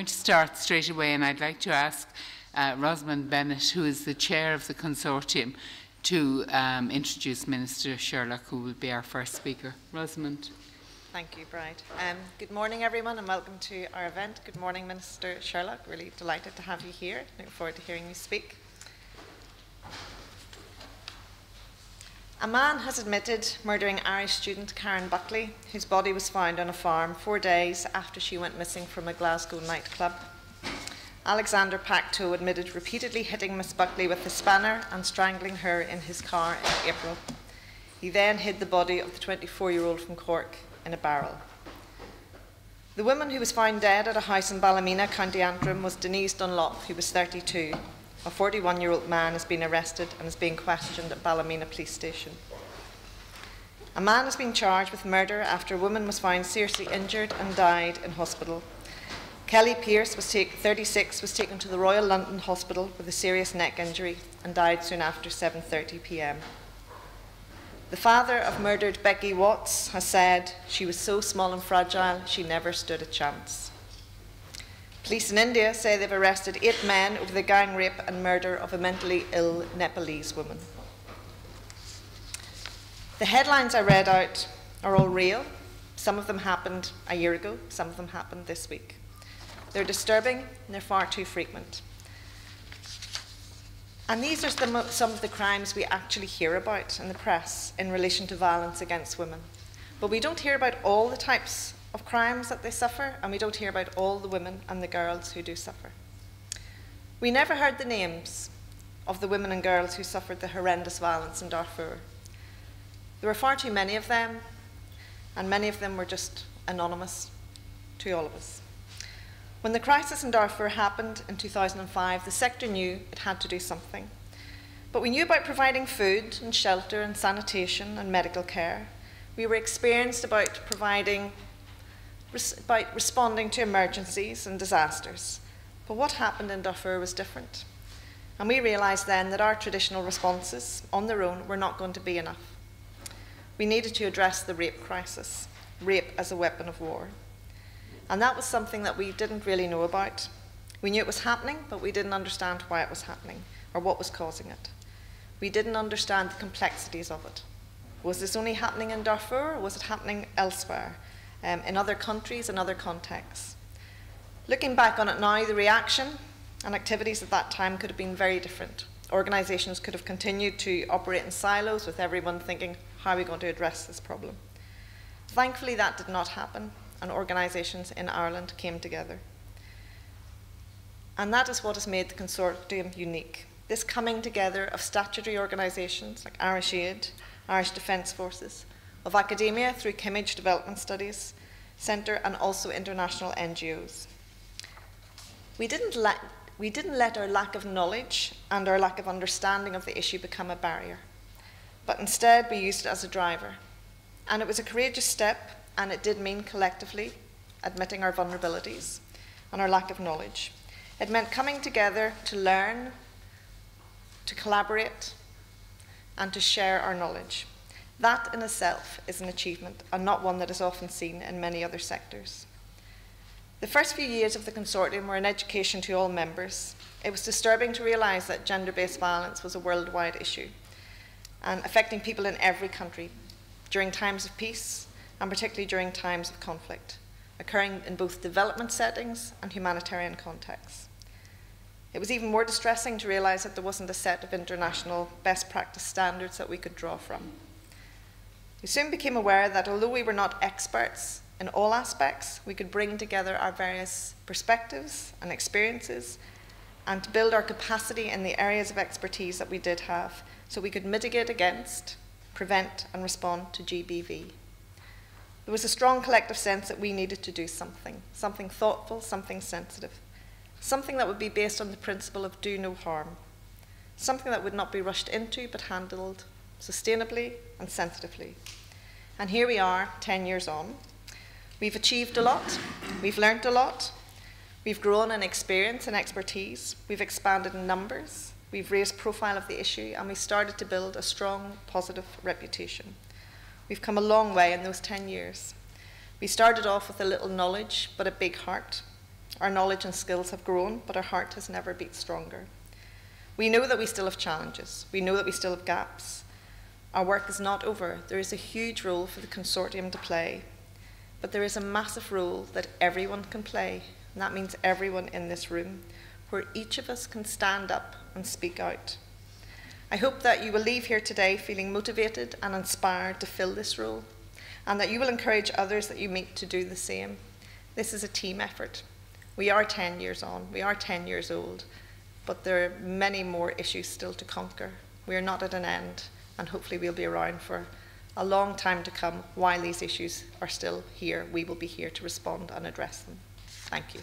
going to start straight away, and I'd like to ask Rosamond Bennett, who is the chair of the consortium, to introduce Minister Sherlock, who will be our first speaker. Rosamond. Thank you, Bride. Good morning, everyone, and welcome to our event. Good morning, Minister Sherlock. Really delighted to have you here. Looking forward to hearing you speak. A man has admitted murdering Irish student Karen Buckley, whose body was found on a farm 4 days after she went missing from a Glasgow nightclub. Alexander Pacto admitted repeatedly hitting Miss Buckley with a spanner and strangling her in his car in April. He then hid the body of the 24-year-old from Cork in a barrel. The woman who was found dead at a house in Ballymena, County Antrim, was Denise Dunlop, who was 32. A 41-year-old man has been arrested and is being questioned at Ballymena Police Station. A man has been charged with murder after a woman was found seriously injured and died in hospital. Kelly Pearce, 36, was taken to the Royal London Hospital with a serious neck injury and died soon after 7:30 p.m. The father of murdered Becky Watts has said she was so small and fragile she never stood a chance. Police in India say they've arrested 8 men over the gang rape and murder of a mentally ill Nepalese woman. The headlines I read out are all real. Some of them happened a year ago, some of them happened this week. They're disturbing and they're far too frequent. And these are some of the crimes we actually hear about in the press in relation to violence against women. But we don't hear about all the types of crimes that they suffer, and we don't hear about all the women and the girls who do suffer. We never heard the names of the women and girls who suffered the horrendous violence in Darfur. There were far too many of them, and many of them were just anonymous to all of us. When the crisis in Darfur happened in 2005, the sector knew it had to do something. But we knew about providing food and shelter and sanitation and medical care. We were experienced about responding to emergencies and disasters. But what happened in Darfur was different. And we realised then that our traditional responses on their own were not going to be enough. We needed to address the rape crisis, rape as a weapon of war. And that was something that we didn't really know about. We knew it was happening, but we didn't understand why it was happening or what was causing it. We didn't understand the complexities of it. Was this only happening in Darfur, or was it happening elsewhere, in other countries and other contexts? Looking back on it now, the reaction and activities at that time could have been very different. Organisations could have continued to operate in silos with everyone thinking, how are we going to address this problem? Thankfully, that did not happen, and organisations in Ireland came together. And that is what has made the consortium unique. This coming together of statutory organisations like Irish Aid, Irish Defence Forces, of academia through Kimmage Development Studies Centre, and also international NGOs. We didn't let our lack of knowledge and our lack of understanding of the issue become a barrier, but instead we used it as a driver. And it was a courageous step, and it did mean collectively admitting our vulnerabilities and our lack of knowledge. It meant coming together to learn, to collaborate, and to share our knowledge. That in itself is an achievement, and not one that is often seen in many other sectors. The first few years of the consortium were an education to all members. It was disturbing to realise that gender-based violence was a worldwide issue and affecting people in every country during times of peace and particularly during times of conflict, occurring in both development settings and humanitarian contexts. It was even more distressing to realise that there wasn't a set of international best practice standards that we could draw from. We soon became aware that although we were not experts in all aspects, we could bring together our various perspectives and experiences and to build our capacity in the areas of expertise that we did have so we could mitigate against, prevent and respond to GBV. There was a strong collective sense that we needed to do something thoughtful, something sensitive, something that would be based on the principle of do no harm, something that would not be rushed into but handled sustainably and sensitively. And here we are, 10 years on. We've achieved a lot, we've learnt a lot, we've grown in experience and expertise, we've expanded in numbers, we've raised profile of the issue, and we started to build a strong, positive reputation. We've come a long way in those 10 years. We started off with a little knowledge, but a big heart. Our knowledge and skills have grown, but our heart has never beat stronger. We know that we still have challenges. We know that we still have gaps. Our work is not over. There is a huge role for the consortium to play, but there is a massive role that everyone can play, and that means everyone in this room, where each of us can stand up and speak out. I hope that you will leave here today feeling motivated and inspired to fill this role, and that you will encourage others that you meet to do the same. This is a team effort. We are 10 years on, we are 10 years old, but there are many more issues still to conquer. We are not at an end, and hopefully we'll be around for a long time to come. While these issues are still here, we will be here to respond and address them. Thank you.